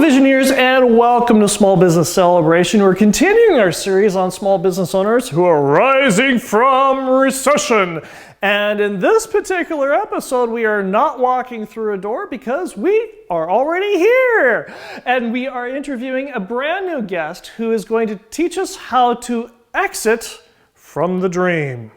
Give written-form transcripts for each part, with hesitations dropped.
Visioneers, and welcome to Small Business Celebration. We're continuing our series on small business owners who are rising from recession. And in this particular episode, we are not walking through a door because we are already here. And we are interviewing a brand new guest who is going to teach us how to exit from the dream.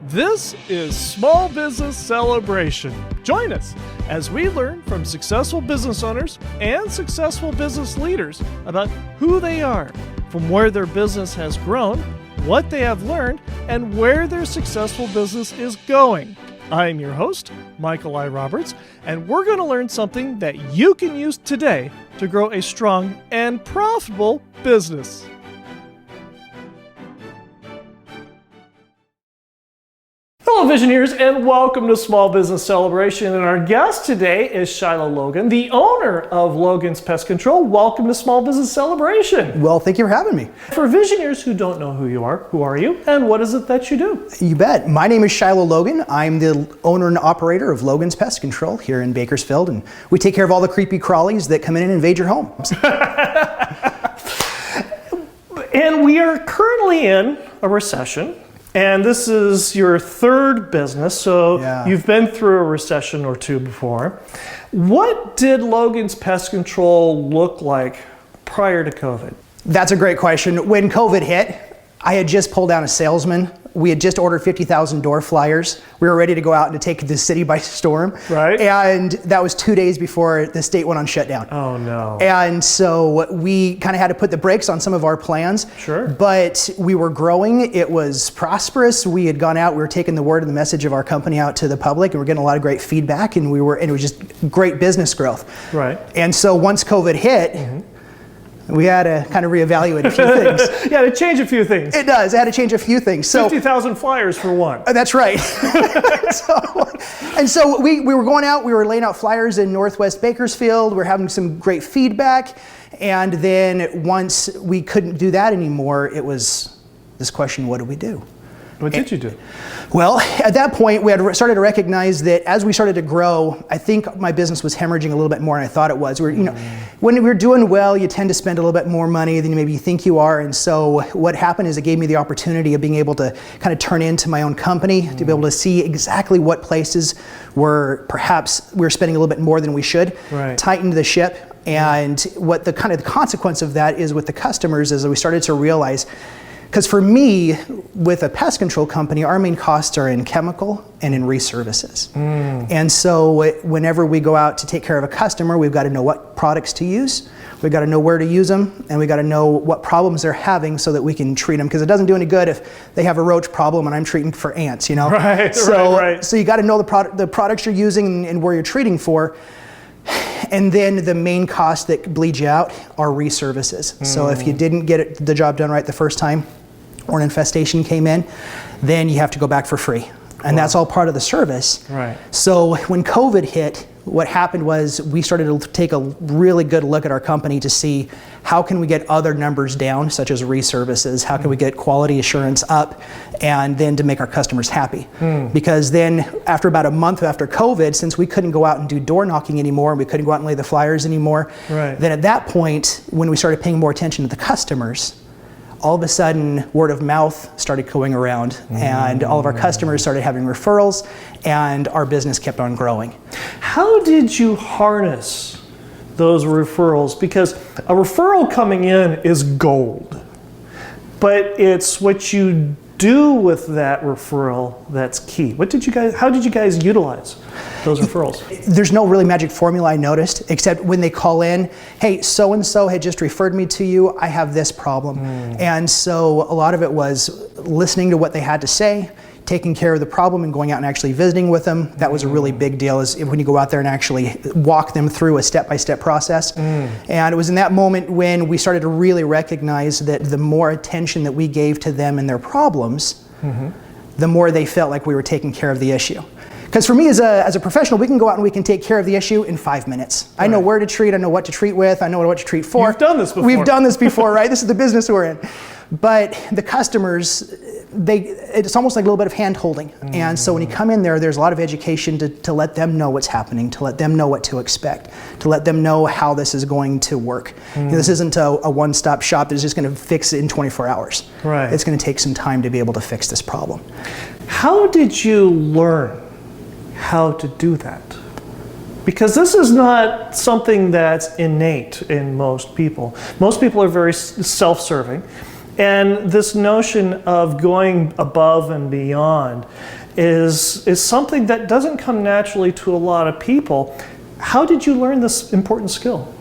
This is Small Business Celebration. Join us as we learn from successful business owners and successful business leaders about who they are, from where their business has grown, what they have learned, and where their successful business is going. I'm your host, Michael I. Roberts, and we're going to learn something that you can use today to grow a strong and profitable business. Hello Visioneers, and welcome to Small Business Celebration. And our guest today is Shiloh Logan, the owner of Logan's Pest Control. Welcome to Small Business Celebration. Well, thank you for having me. For Visioneers who don't know who you are, who are you and what is it that you do? You bet. My name is Shiloh Logan. I'm the owner and operator of Logan's Pest Control here in Bakersfield, and we take care of all the creepy crawlies that come in and invade your home. And we are currently in a recession. And this is your third business, so You've been through a recession or two before. What did Logan's Pest Control look like prior to COVID? That's a great question. When COVID hit, I had just pulled down a salesman. We had just ordered 50,000 door flyers. We were ready to go out and take the city by storm. Right. And that was 2 days before the state went on shutdown. Oh no. And so we kind of had to put the brakes on some of our plans. Sure. But we were growing. It was prosperous. We had gone out. We were taking the word and the message of our company out to the public, and we're getting a lot of great feedback. And it was just great business growth. Right. And so once COVID hit, we had to kind of reevaluate a few things. Yeah, to change a few things. It does. It had to change a few things. So 50,000 flyers for one. That's right. So we were going out. We were laying out flyers in Northwest Bakersfield. We were having some great feedback. And then once we couldn't do that anymore, it was this question, what do we do? What did you do? Well, at that point, we had started to recognize that as we started to grow, I think my business was hemorrhaging a little bit more than I thought it was. When we're doing well, you tend to spend a little bit more money than maybe you think you are. And so what happened is it gave me the opportunity of being able to kind of turn into my own company, to be able to see exactly what places were perhaps we were spending a little bit more than we should, tightened the ship. And what the kind of the consequence of that is with the customers is that we started to realize, because for me, with a pest control company, our main costs are in chemical and in reservices. And so whenever we go out to take care of a customer, we've got to know what products to use, we've got to know where to use them, and we've got to know what problems they're having so that we can treat them. Because it doesn't do any good if they have a roach problem and I'm treating for ants, you know? Right. So you got to know the products you're using and where you're treating for. And then the main cost that bleeds you out are reservices. So if you didn't get the job done right the first time, or an infestation came in, then you have to go back for free. And that's all part of the service. Right. So when COVID hit, what happened was we started to take a really good look at our company to see how can we get other numbers down, such as reservices, how can we get quality assurance up, and then to make our customers happy. Because then after about a month after COVID, since we couldn't go out and do door knocking anymore, and we couldn't go out and lay the flyers anymore, then at that point, when we started paying more attention to the customers, all of a sudden, word of mouth started going around, and all of our customers started having referrals, and our business kept on growing. How did you harness those referrals? Because a referral coming in is gold, but it's what you do with that referral that's key. How did you guys utilize those referrals? There's no really magic formula I noticed, except when they call in, hey, so-and-so had just referred me to you, I have this problem. And so a lot of it was listening to what they had to say, taking care of the problem and going out and actually visiting with them. That was a really big deal, is when you go out there and actually walk them through a step-by-step process. And it was in that moment when we started to really recognize that the more attention that we gave to them and their problems, the more they felt like we were taking care of the issue. Because for me as a professional, we can go out and we can take care of the issue in 5 minutes. I know where to treat, I know what to treat with, I know what to treat for. You've done this before. We've done this before, right? This is the business we're in. But the customers, it's almost like a little bit of hand holding. And so when you come in there, there's a lot of education to let them know what's happening, to let them know what to expect, to let them know how this is going to work. You know, this isn't a one-stop shop that's just going to fix it in 24 hours. Right. It's going to take some time to be able to fix this problem. How did you learn how to do that? Because this is not something that's innate in most people. Most people are very self-serving. And this notion of going above and beyond is something that doesn't come naturally to a lot of people. How did you learn this important skill?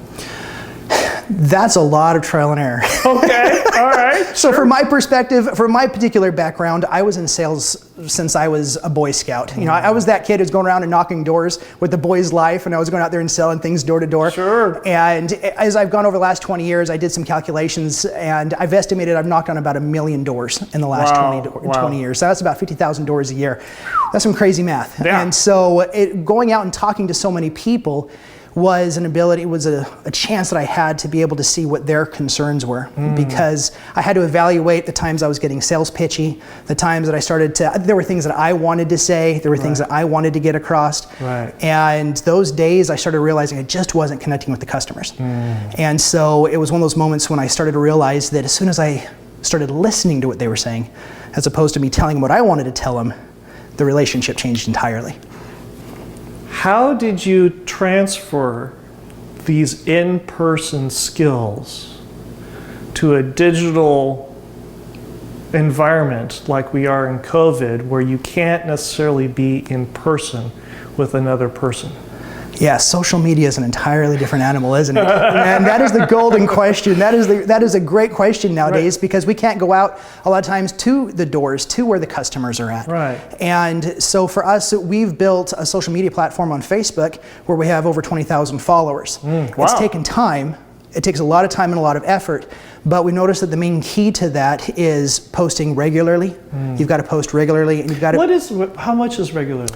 That's a lot of trial and error. Okay, all right. So from my perspective, from my particular background, I was in sales since I was a Boy Scout. You know, I was that kid who's going around and knocking doors with the boys' life, and I was going out there and selling things door to door. Sure. And as I've gone over the last 20 years, I did some calculations, and I've estimated I've knocked on about 1 million doors in the last 20 years. So that's about 50,000 doors a year. That's some crazy math. Yeah. And so going out and talking to so many people was an ability, it was a chance that I had to be able to see what their concerns were, because I had to evaluate the times I was getting sales pitchy, the times that I started to, there were things that I wanted to say, there were things that I wanted to get across, and those days I started realizing I just wasn't connecting with the customers. And so it was one of those moments when I started to realize that as soon as I started listening to what they were saying, as opposed to me telling them what I wanted to tell them, the relationship changed entirely. How did you transfer these in-person skills to a digital environment like we are in COVID, where you can't necessarily be in person with another person? Yeah, social media is an entirely different animal, isn't it? And that is the golden question. That is a great question nowadays, because we can't go out a lot of times to the doors, to where the customers are at. Right. And so for us, we've built a social media platform on Facebook where we have over 20,000 followers. Wow. It's taken time. It takes a lot of time and a lot of effort, but we noticed that the main key to that is posting regularly. You've got to post regularly, and you've got to... How much is regularly?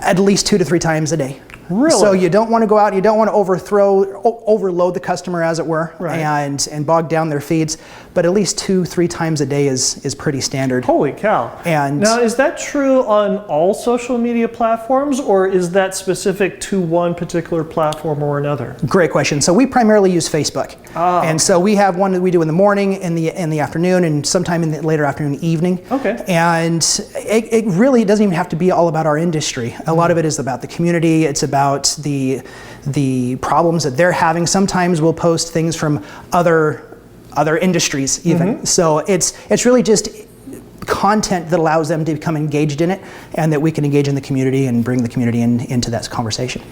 At least 2 to 3 times a day. Really? So you don't want to go out, you don't want to overload the customer, as it were, and bog down their feeds, but at least 2-3 times a day is pretty standard. Holy cow. And now, is that true on all social media platforms, or is that specific to one particular platform or another? Great question. So we primarily use Facebook. And so we have one that we do in the morning, in the afternoon, and sometime in the later afternoon, evening. Okay. And it really doesn't even have to be all about our industry. A lot of it is about the community. It's about the problems that they're having. Sometimes we'll post things from other industries even. So it's really just content that allows them to become engaged in it, and that we can engage in the community and bring the community into that conversation.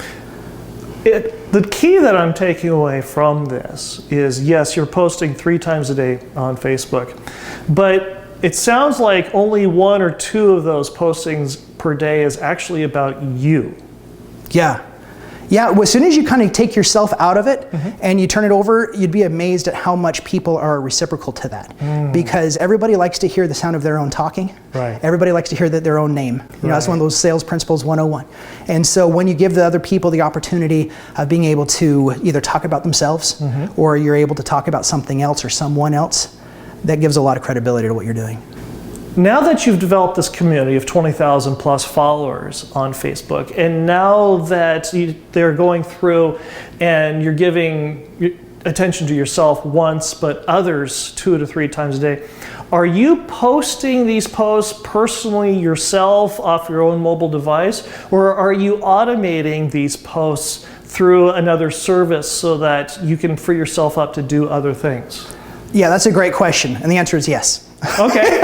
The key that I'm taking away from this is, yes, you're posting 3 times a day on Facebook, but it sounds like only 1 or 2 of those postings per day is actually about you. Yeah. Well, as soon as you kind of take yourself out of it and you turn it over, you'd be amazed at how much people are reciprocal to that. Because everybody likes to hear the sound of their own talking. Right. Everybody likes to hear their own name. You know, that's one of those sales principles 101. And so when you give the other people the opportunity of being able to either talk about themselves or you're able to talk about something else or someone else, that gives a lot of credibility to what you're doing. Now that you've developed this community of 20,000 plus followers on Facebook, and now that they're going through and you're giving attention to yourself once, but others 2 to 3 times a day, are you posting these posts personally yourself off your own mobile device, or are you automating these posts through another service so that you can free yourself up to do other things? Yeah, that's a great question, and the answer is yes. Okay,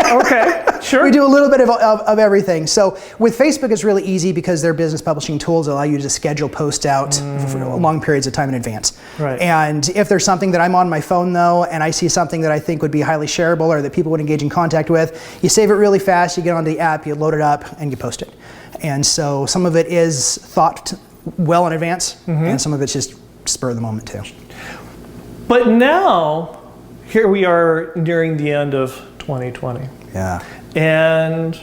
sure. We do a little bit of everything. So with Facebook, it's really easy because their business publishing tools allow you to schedule posts out for long periods of time in advance. Right. And if there's something that I'm on my phone though, and I see something that I think would be highly shareable or that people would engage in contact with, you save it really fast, you get onto the app, you load it up, and you post it. And so some of it is thought well in advance, and some of it's just spur of the moment too. But now, here we are nearing the end of 2020. Yeah. And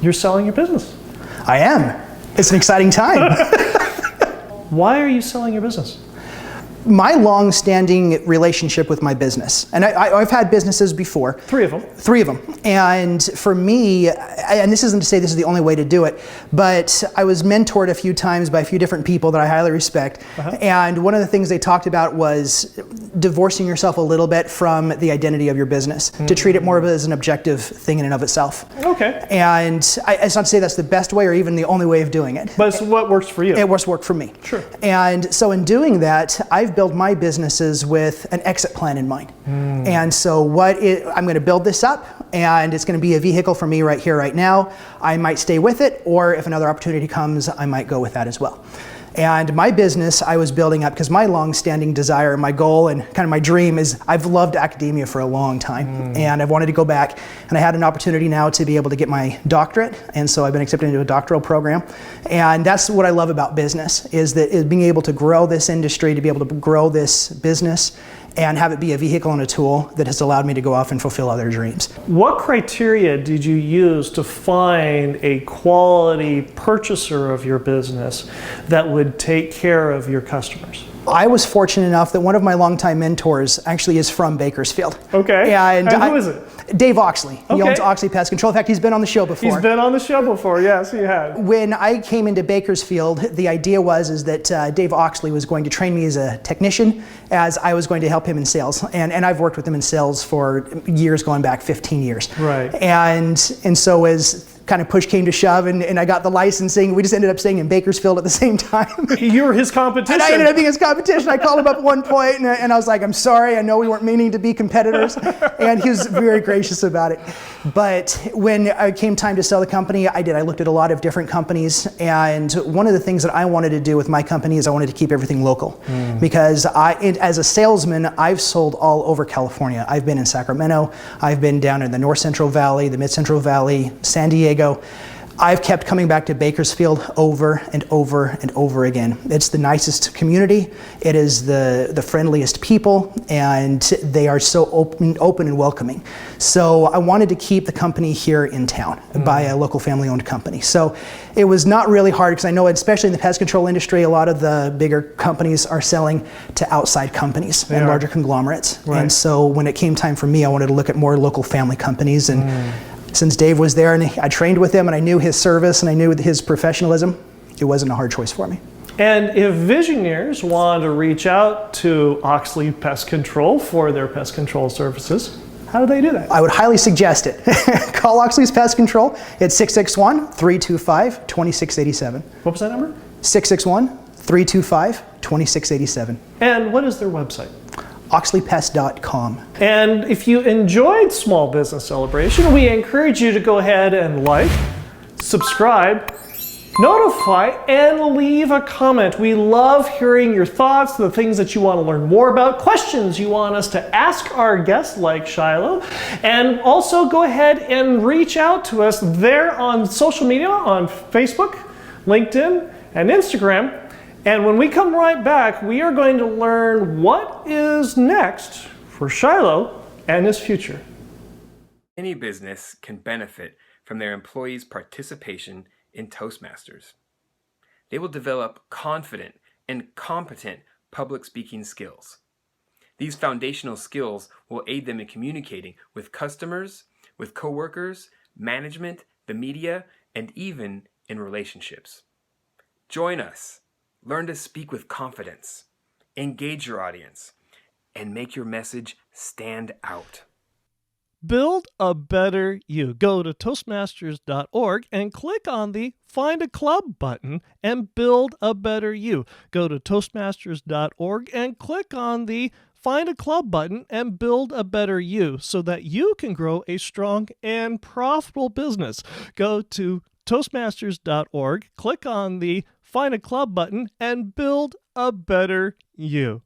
you're selling your business. I am. It's an exciting time. Why are you selling your business? My long-standing relationship with my business, and I've had businesses before. 3 of them. 3 of them. And for me, and this isn't to say this is the only way to do it, but I was mentored a few times by a few different people that I highly respect. And one of the things they talked about was divorcing yourself a little bit from the identity of your business, to treat it more as an objective thing in and of itself. Okay. And it's not to say that's the best way or even the only way of doing it. But it's what works for you. It was work for me. Sure. And so in doing that, I've built my businesses with an exit plan in mind. And so I'm going to build this up, and it's going to be a vehicle for me right here, right now. I might stay with it, or if another opportunity comes, I might go with that as well. And my business I was building up because my long-standing desire, my goal, and kind of my dream is I've loved academia for a long time, and I've wanted to go back, and I had an opportunity now to be able to get my doctorate, and so I've been accepted into a doctoral program. And that's what I love about business, is being able to grow this industry, to be able to grow this business, and have it be a vehicle and a tool that has allowed me to go off and fulfill other dreams. What criteria did you use to find a quality purchaser of your business that would take care of your customers? I was fortunate enough that one of my longtime mentors actually is from Bakersfield. Okay. And who is it? Dave Oxley. He Okay. owns Oxley Pest Control. In fact, he's been on the show before. He's been on the show before, yes, he has. When I came into Bakersfield, the idea was that Dave Oxley was going to train me as a technician, as I was going to help him in sales. And I've worked with him in sales for years, going back 15 years. Right. And so as kind of push came to shove, and I got the licensing, we just ended up staying in Bakersfield at the same time. You were his competition. And I ended up being his competition. I called him up at one point, and I was like, I'm sorry, I know we weren't meaning to be competitors. And he was very gracious about it. But when it came time to sell the company, I looked at a lot of different companies, and one of the things that I wanted to do with my company is I wanted to keep everything local. Because as a salesman, I've sold all over California. I've been in Sacramento, I've been down in the North Central Valley, the Mid Central Valley, San Diego. I've kept coming back to Bakersfield over and over and over again. It's the nicest community, it is the friendliest people, and they are so open and welcoming. So I wanted to keep the company here in town by a local family-owned company. So it was not really hard, because I know especially in the pest control industry, a lot of the bigger companies are selling to outside companies and larger conglomerates. Right. And so when it came time for me, I wanted to look at more local family companies. And since Dave was there and I trained with him and I knew his service and I knew his professionalism, it wasn't a hard choice for me. And if visionaries want to reach out to Oxley Pest Control for their pest control services, how do they do that? I would highly suggest it. Call Oxley's Pest Control at 661-325-2687. What was that number? 661-325-2687. And what is their website? oxleypest.com. And if you enjoyed Small Business Celebration, we encourage you to go ahead and like, subscribe, notify, and leave a comment. We love hearing your thoughts, the things that you want to learn more about, questions you want us to ask our guests like Shiloh, and also go ahead and reach out to us there on social media, on Facebook, LinkedIn, and Instagram. And when we come right back, we are going to learn what is next for Shiloh and his future. Any business can benefit from their employees' participation in Toastmasters. They will develop confident and competent public speaking skills. These foundational skills will aid them in communicating with customers, with coworkers, management, the media, and even in relationships. Join us. Learn to speak with confidence, engage your audience, and make your message stand out. Build a better you. Go to Toastmasters.org and click on the Find a Club button and build a better you. Go to Toastmasters.org and click on the Find a Club button and build a better you so that you can grow a strong and profitable business. Go to Toastmasters.org, click on the Find a Club button, and build a better you.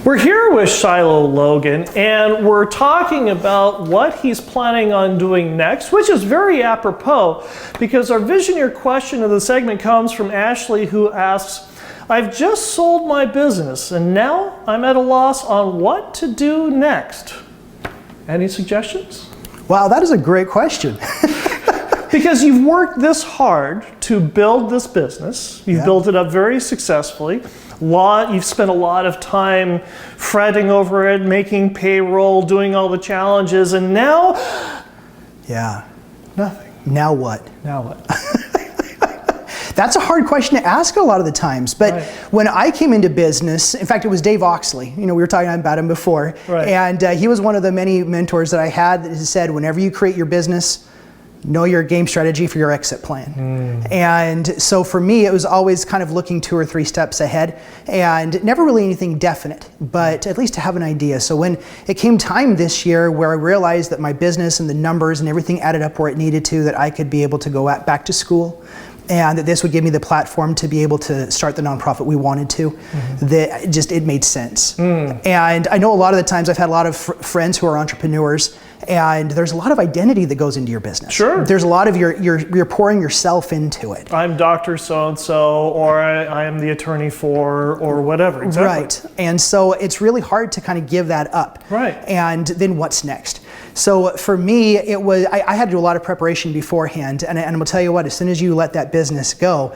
We're here with Shiloh Logan, and we're talking about what he's planning on doing next, which is very apropos because our visionary question of the segment comes from Ashley, who asks, I've just sold my business and now I'm at a loss on what to do next. Any suggestions? Wow, that is a great question. Because you've worked this hard to build this business. You've built it up very successfully. You've spent a lot of time fretting over it, making payroll, doing all the challenges, and now, nothing. Now what? Now what? That's a hard question to ask a lot of the times. But when I came into business, in fact, it was Dave Oxley. You know, we were talking about him before. And he was one of the many mentors that I had that said, whenever you create your business, know your game strategy for your exit plan. And so for me, it was always kind of looking 2 or 3 steps ahead and never really anything definite, but at least to have an idea. So when it came time this year where I realized that my business and the numbers and everything added up where it needed to, that I could be able to go back to school, and that this would give me the platform to be able to start the nonprofit we wanted to, that it made sense. And I know a lot of the times I've had a lot of friends who are entrepreneurs, and there's a lot of identity that goes into your business. Sure. There's a lot of you're pouring yourself into it. I'm Dr. So-and-so, or I am the attorney for, or whatever. Exactly. Right. And so it's really hard to kind of give that up. Right. And then what's next? So for me, it was I had to do a lot of preparation beforehand, and I'm gonna tell you what, as soon as you let that business go,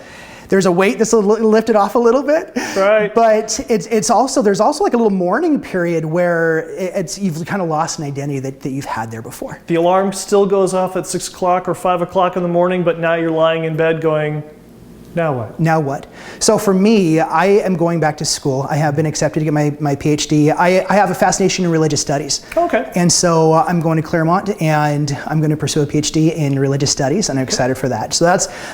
there's a weight that's lifted off a little bit. Right. But there's also like a little mourning period where you've kind of lost an identity that you've had there before. The alarm still goes off at 6 o'clock or 5 o'clock in the morning, but now you're lying in bed going, now what? Now what? So for me, I am going back to school. I have been accepted to get my PhD. I have a fascination in religious studies. Okay. And so I'm going to Claremont, and I'm going to pursue a PhD in religious studies, and I'm excited for that. So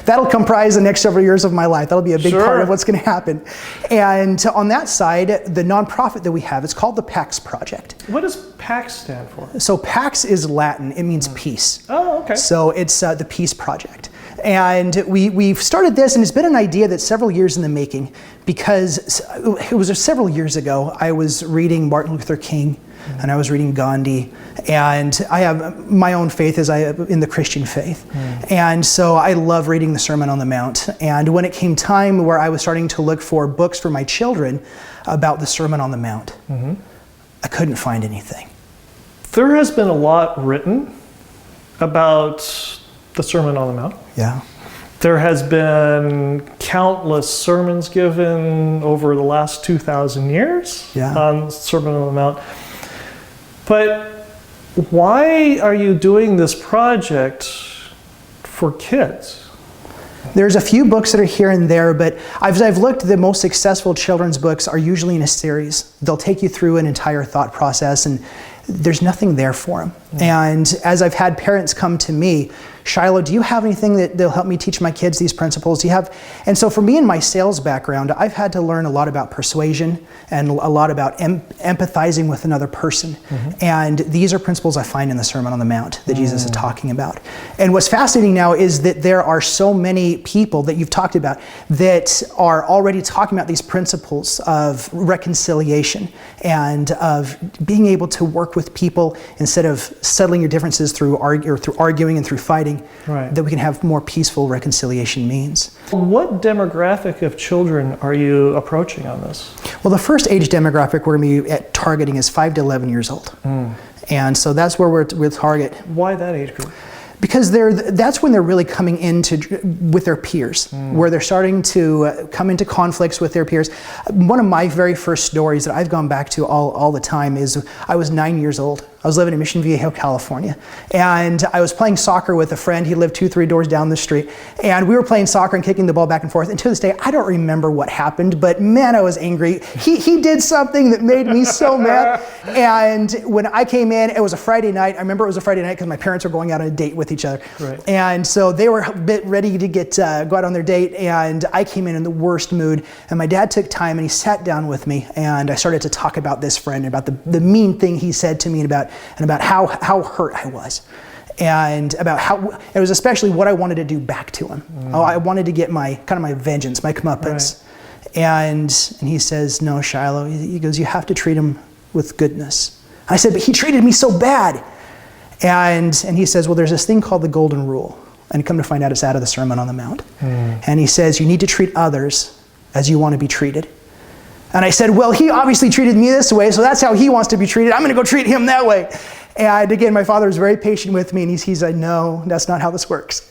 that'll comprise the next several years of my life. That'll be a big part of what's going to happen. And on that side, the nonprofit that we have, it's called the PAX Project. What does PAX stand for? So PAX is Latin. It means peace. Oh, okay. So it's the Peace Project. And we've started this, and it's been an idea that's several years in the making, because it was several years ago. I was reading Martin Luther King, and I was reading Gandhi, and I have my own faith in the Christian faith. And so I love reading the Sermon on the Mount. And when it came time where I was starting to look for books for my children about the Sermon on the Mount, I couldn't find anything. There has been a lot written about the Sermon on the Mount. Yeah. There has been countless sermons given over the last 2,000 years on the Sermon on the Mount. But why are you doing this project for kids? There's a few books that are here and there, but I've looked, the most successful children's books are usually in a series. They'll take you through an entire thought process, and there's nothing there for them. And as I've had parents come to me, Shiloh, do you have anything that'll help me teach my kids these principles? Do you have? And so for me, in my sales background, I've had to learn a lot about persuasion and a lot about empathizing with another person. And these are principles I find in the Sermon on the Mount that Jesus is talking about. And what's fascinating now is that there are so many people that you've talked about that are already talking about these principles of reconciliation and of being able to work with people instead of settling your differences through arguing and through fighting, that we can have more peaceful reconciliation means. What demographic of children are you approaching on this? Well, the first age demographic we're going to be targeting is 5 to 11 years old. And so that's where we'll target. Why that age group? Because that's when they're really coming with their peers, where they're starting to come into conflicts with their peers. One of my very first stories that I've gone back to all the time is I was 9 years old. I was living in Mission Viejo, California, and I was playing soccer with a friend. He lived 2-3 doors down the street, and we were playing soccer and kicking the ball back and forth. And to this day, I don't remember what happened, but man, I was angry. He did something that made me so mad. And when I came in, it was a Friday night. I remember it was a Friday night because my parents were going out on a date with each other. And so they were a bit ready to go out on their date, and I came in the worst mood. And my dad took time and he sat down with me, and I started to talk about this friend, about the mean thing he said to me, and about how hurt I was, and about how it was especially what I wanted to do back to him. I wanted to get my vengeance, my comeuppance. And he says, "No, Shiloh," he goes, "you have to treat him with goodness." I said, "But he treated me so bad." And he says, "Well, there's this thing called the Golden Rule." And come to find out, it's out of the Sermon on the Mount. And he says, "You need to treat others as you want to be treated." And I said, "Well, he obviously treated me this way, so that's how he wants to be treated. I'm going to go treat him that way." And again, my father was very patient with me, and he said, "No, that's not how this works."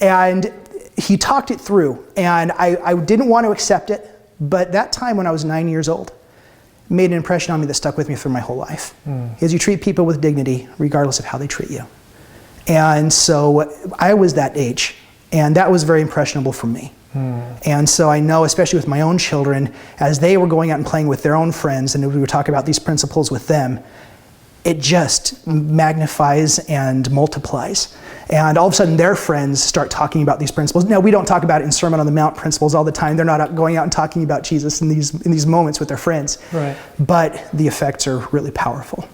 And he talked it through, and I didn't want to accept it, but that time when I was 9 years old made an impression on me that stuck with me through my whole life. Is you treat people with dignity regardless of how they treat you. And so I was that age, and that was very impressionable for me. And so I know, especially with my own children, as they were going out and playing with their own friends, and we would talk about these principles with them, it just magnifies and multiplies. And all of a sudden their friends start talking about these principles. Now, we don't talk about it in Sermon on the Mount principles all the time. They're not going out and talking about Jesus in these moments with their friends. Right. But the effects are really powerful.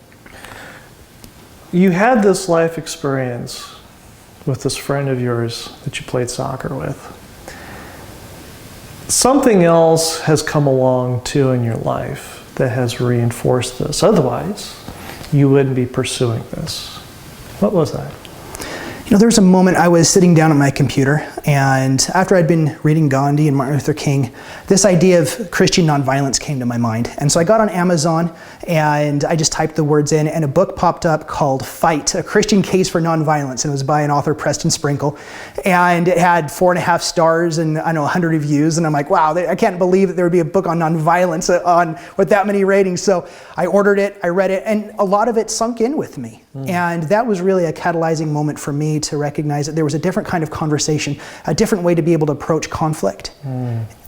You had this life experience with this friend of yours that you played soccer with. Something else has come along too in your life that has reinforced this. Otherwise, you wouldn't be pursuing this. What was that? You know, there was a moment I was sitting down at my computer, and after I'd been reading Gandhi and Martin Luther King, this idea of Christian nonviolence came to my mind. And so I got on Amazon, and I just typed the words in, and a book popped up called Fight, A Christian Case for Nonviolence, and it was by an author, Preston Sprinkle. And it had 4.5 stars and, 100 reviews, and I'm like, wow, I can't believe that there would be a book on nonviolence with that many ratings. So I ordered it, I read it, and a lot of it sunk in with me. And that was really a catalyzing moment for me to recognize that there was a different kind of conversation, a different way to be able to approach conflict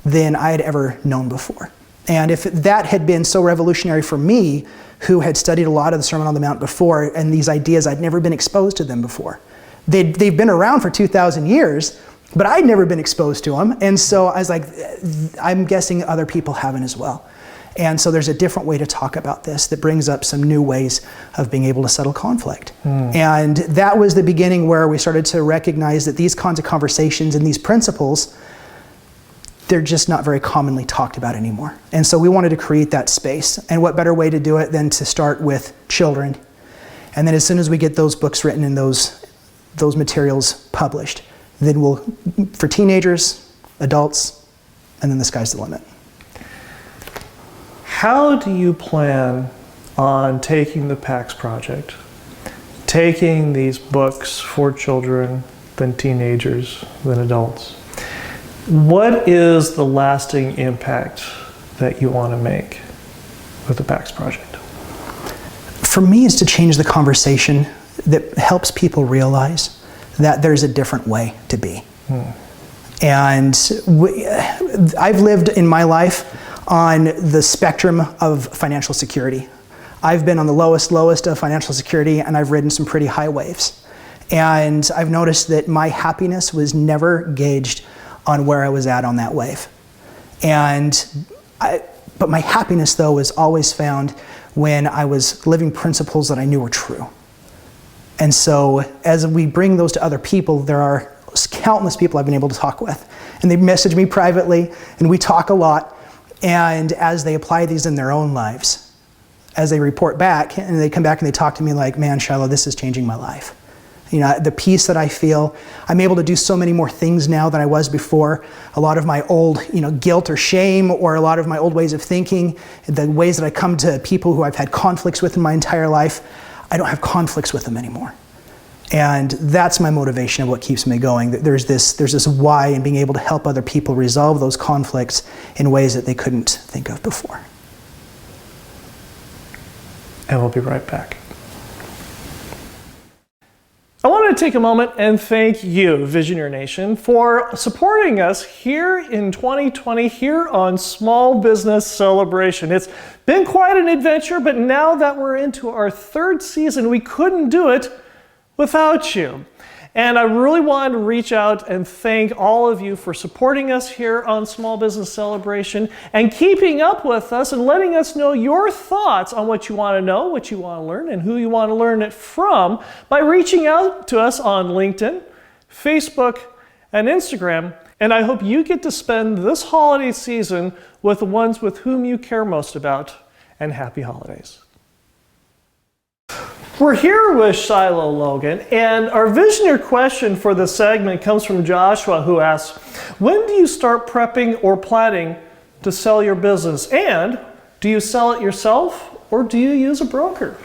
than I had ever known before. And if that had been so revolutionary for me, who had studied a lot of the Sermon on the Mount before, and these ideas, I'd never been exposed to them before. They've been around for 2,000 years, but I'd never been exposed to them. And so I was like, I'm guessing other people haven't as well. And so there's a different way to talk about this that brings up some new ways of being able to settle conflict. And that was the beginning where we started to recognize that these kinds of conversations and these principles, they're just not very commonly talked about anymore. And so we wanted to create that space. And what better way to do it than to start with children. And then as soon as we get those books written and those materials published, then we'll, for teenagers, adults, and then the sky's the limit. How do you plan on taking the PAX project, taking these books for children, then teenagers, then adults? What is the lasting impact that you want to make with the PAX project? For me, is to change the conversation that helps people realize that there's a different way to be. And I've lived in my life on the spectrum of financial security. I've been on the lowest of financial security, and I've ridden some pretty high waves. And I've noticed that my happiness was never gauged on where I was at on that wave. But my happiness, though, was always found when I was living principles that I knew were true. And so as we bring those to other people, there are countless people I've been able to talk with. And they message me privately, and we talk a lot. And as they apply these in their own lives, as they report back, and they come back and they talk to me like, man, Shiloh, this is changing my life. You know, the peace that I feel, I'm able to do so many more things now than I was before. A lot of my old, guilt or shame, or a lot of my old ways of thinking, the ways that I come to people who I've had conflicts with in my entire life, I don't have conflicts with them anymore. And that's my motivation of what keeps me going. There's this why in being able to help other people resolve those conflicts in ways that they couldn't think of before. And we'll be right back. I wanted to take a moment and thank you, Visioneer Nation, for supporting us here in 2020 here on Small Business Celebration. It's been quite an adventure, but now that we're into our 3rd season, we couldn't do it without you. And I really wanted to reach out and thank all of you for supporting us here on Small Business Celebration and keeping up with us and letting us know your thoughts on what you want to know, what you want to learn, and who you want to learn it from by reaching out to us on LinkedIn, Facebook, and Instagram. And I hope you get to spend this holiday season with the ones with whom you care most about. And happy holidays. We're here with Shiloh Logan, and our Visioneer question for this segment comes from Joshua, who asks, when do you start prepping or planning to sell your business? And do you sell it yourself, or do you use a broker?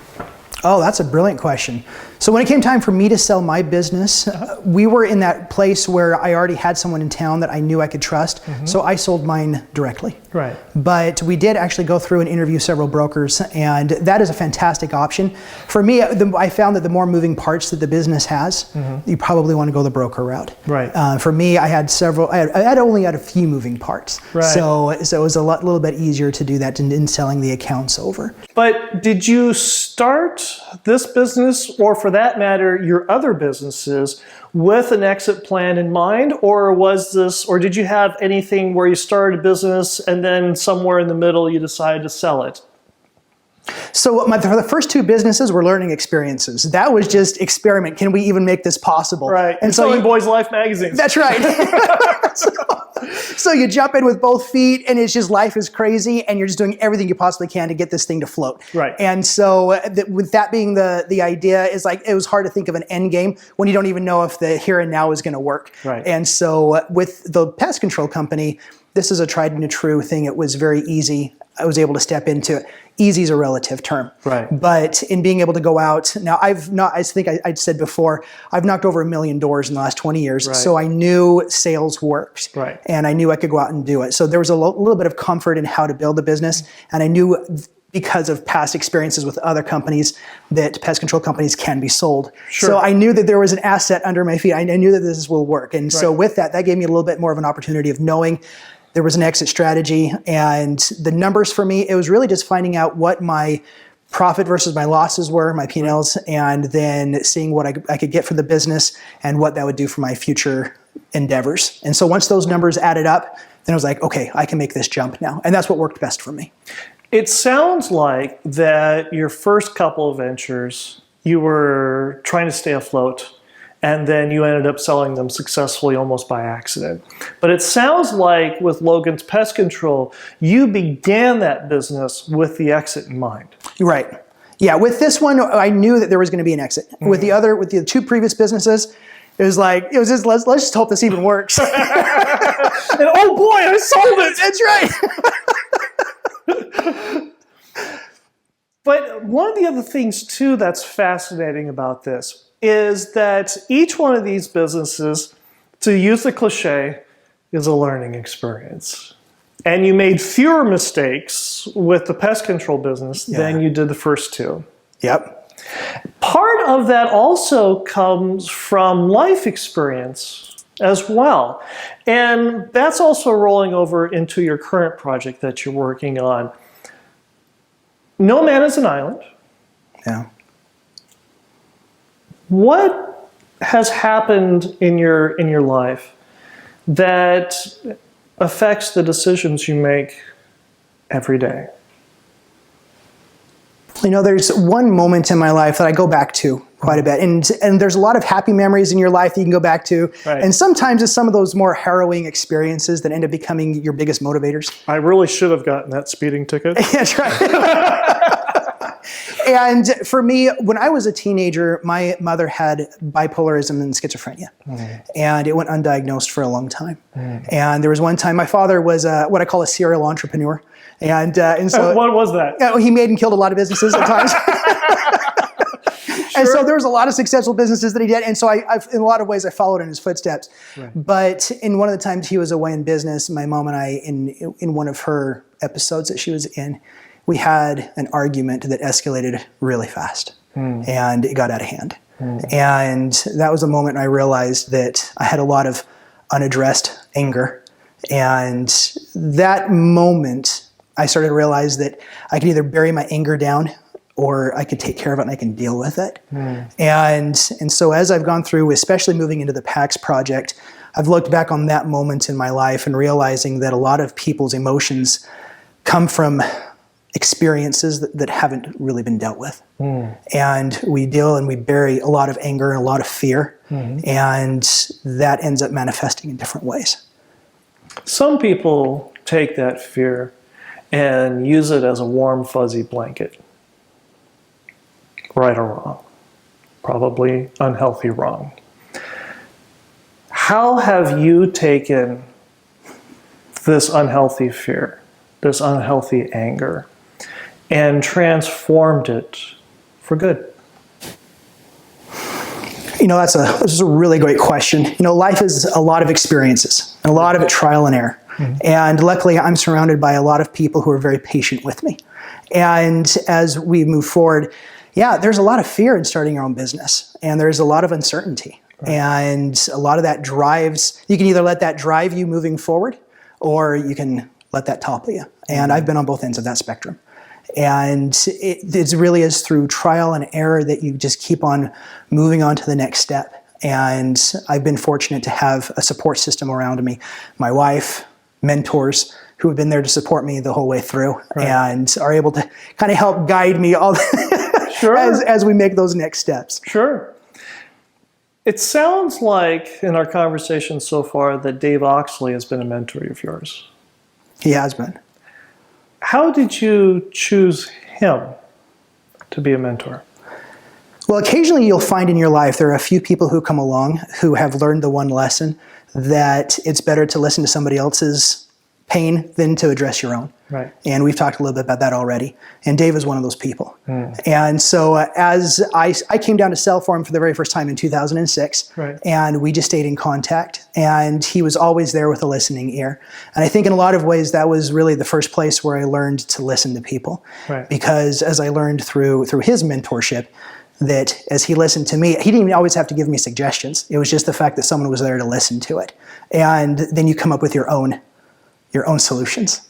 Oh, that's a brilliant question. So when it came time for me to sell my business, we were in that place where I already had someone in town that I knew I could trust. So I sold mine directly. Right. But we did actually go through and interview several brokers, and that is a fantastic option. For me, I found that the more moving parts that the business has, you probably want to go the broker route. Right. For me, I had only had a few moving parts. Right. So it was a little bit easier to do that in selling the accounts over. But did you start this business, or for that matter, your other businesses, with an exit plan in mind, or did you have anything where you started a business and then somewhere in the middle you decided to sell it? So for the first two businesses were learning experiences. That was just experiment. Can we even make this possible? Right. And selling Boys Life magazines. That's right. So you jump in with both feet, and it's just life is crazy, and you're just doing everything you possibly can to get this thing to float. Right. And so with that being the idea, is like it was hard to think of an end game when you don't even know if the here and now is going to work. Right. And so with the pest control company, this is a tried and true thing. It was very easy. I was able to step into it. Easy is a relative term. Right. But in being able to go out, now I think I'd said before, I've knocked over 1 million doors in the last 20 years. Right. So I knew sales worked. Right. And I knew I could go out and do it. So there was a little bit of comfort in how to build the business. And I knew because of past experiences with other companies that pest control companies can be sold. Sure. So I knew that there was an asset under my feet. I knew that this will work. And so with that gave me a little bit more of an opportunity of knowing there was an exit strategy, and the numbers for me, it was really just finding out what my profit versus my losses were, my P&Ls, and then seeing what I could get for the business and what that would do for my future endeavors. And so once those numbers added up, then I was like, okay, I can make this jump now. And that's what worked best for me. It sounds like that your first couple of ventures, you were trying to stay afloat, and then you ended up selling them successfully almost by accident. But it sounds like with Logan's Pest Control, you began that business with the exit in mind. Right. Yeah, with this one, I knew that there was going to be an exit. With the two previous businesses, it was just, let's just hope this even works. And oh boy, I sold it! That's right. But one of the other things too that's fascinating about this is that each one of these businesses, to use the cliche, is a learning experience. And you made fewer mistakes with the pest control business than you did the first two. Yep. Part of that also comes from life experience as well. And that's also rolling over into your current project that you're working on. No man is an island. Yeah. What has happened in your life that affects the decisions you make every day? You know, there's one moment in my life that I go back to quite a bit. And there's a lot of happy memories in your life that you can go back to. Right. And sometimes it's some of those more harrowing experiences that end up becoming your biggest motivators. I really should have gotten that speeding ticket. That's right. And for me, when I was a teenager, my mother had bipolarism and schizophrenia. And it went undiagnosed for a long time. And there was one time, my father was what I call a serial entrepreneur. And so what was that? He made and killed a lot of businesses at times. And so there was a lot of successful businesses that he did. And so I've in a lot of ways, I followed in his footsteps. Right. But in one of the times he was away in business, my mom and I, in one of her episodes that she was in, we had an argument that escalated really fast. And it got out of hand. And that was a moment I realized that I had a lot of unaddressed anger. And that moment, I started to realize that I could either bury my anger down or I could take care of it and I can deal with it. And so as I've gone through, especially moving into the PAX project, I've looked back on that moment in my life and realizing that a lot of people's emotions come from experiences that haven't really been dealt with. And we deal and we bury a lot of anger and a lot of fear. And that ends up manifesting in different ways. Some people take that fear and use it as a warm, fuzzy blanket. Right or wrong? Probably unhealthy wrong. How have you taken this unhealthy fear, this unhealthy anger, and transformed it for good? This is a really great question. Life is a lot of experiences, and a lot of it trial and error. And luckily, I'm surrounded by a lot of people who are very patient with me. And as we move forward, there's a lot of fear in starting your own business, and there's a lot of uncertainty. And a lot of that you can either let that drive you moving forward, or you can let that topple you. And I've been on both ends of that spectrum. And it really is through trial and error that you just keep on moving on to the next step. And I've been fortunate to have a support system around me, my wife, mentors who have been there to support me the whole way through, and are able to kind of help guide me all as we make those next steps. Sure. It sounds like in our conversation so far that Dave Oxley has been a mentor of yours. He has been. How did you choose him to be a mentor? Well, occasionally you'll find in your life there are a few people who come along who have learned the one lesson that it's better to listen to somebody else's pain than to address your own. Right. And we've talked a little bit about that already. And Dave is one of those people. And so as I came down to sell for him for the very first time in 2006, and we just stayed in contact. And he was always there with a listening ear. And I think in a lot of ways that was really the first place where I learned to listen to people. Because as I learned through his mentorship, that as he listened to me, he didn't even always have to give me suggestions. It was just the fact that someone was there to listen to it. And then you come up with your own solutions.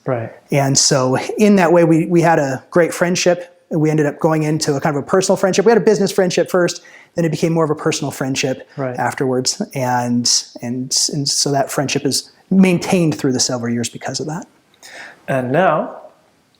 And so in that way, we had a great friendship. We ended up going into a kind of a personal friendship. We had a business friendship first, then it became more of a personal friendship afterwards. And so that friendship is maintained through the several years because of that. And now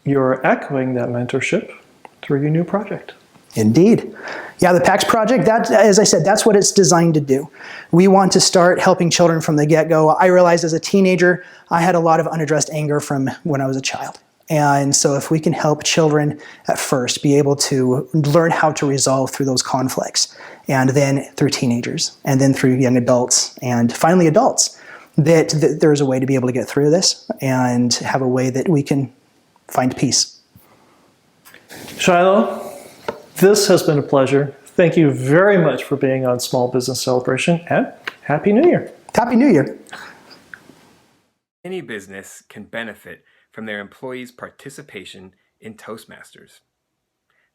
you're echoing that mentorship through your new project. Indeed. Yeah, the PAX project, that, as I said, that's what it's designed to do. We want to start helping children from the get-go. I realized as a teenager, I had a lot of unaddressed anger from when I was a child. And so if we can help children at first be able to learn how to resolve through those conflicts, and then through teenagers, and then through young adults, and finally adults, that there's a way to be able to get through this and have a way that we can find peace. Shiloh, this has been a pleasure. Thank you very much for being on Small Business Celebration, and Happy New Year. Happy New Year. Any business can benefit from their employees' participation in Toastmasters.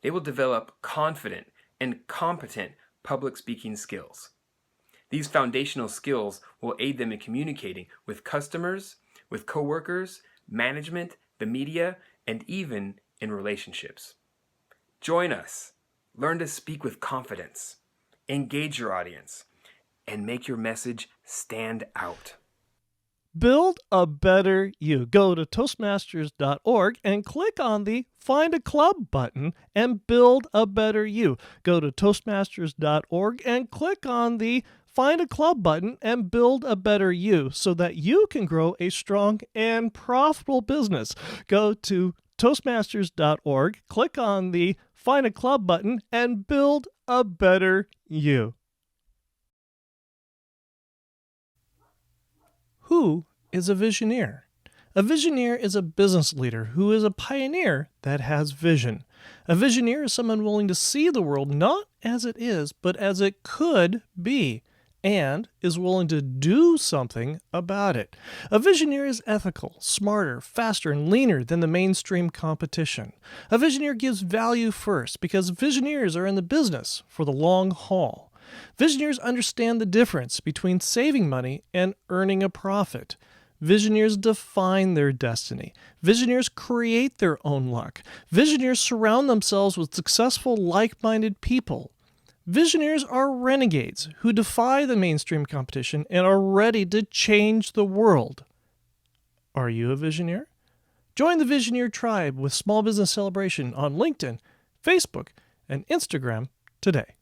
They will develop confident and competent public speaking skills. These foundational skills will aid them in communicating with customers, with coworkers, management, the media, and even in relationships. Join us. Learn to speak with confidence, engage your audience, and make your message stand out. Build a better you. Go to Toastmasters.org and click on the Find a Club button and build a better you. Go to Toastmasters.org and click on the Find a Club button and build a better you so that you can grow a strong and profitable business. Go to Toastmasters.org, click on the Find a Club button, and build a better you. Who is a visioneer? A visioneer is a business leader who is a pioneer that has vision. A visioneer is someone willing to see the world not as it is, but as it could be, and is willing to do something about it. A visioneer is ethical, smarter, faster, and leaner than the mainstream competition. A visioneer gives value first because visioneers are in the business for the long haul. Visioneers understand the difference between saving money and earning a profit. Visioneers define their destiny. Visioneers create their own luck. Visioneers surround themselves with successful, like-minded people. Visioneers are renegades who defy the mainstream competition and are ready to change the world. Are you a visioneer? Join the Visioneer Tribe with Small Business Celebration on LinkedIn, Facebook, and Instagram today.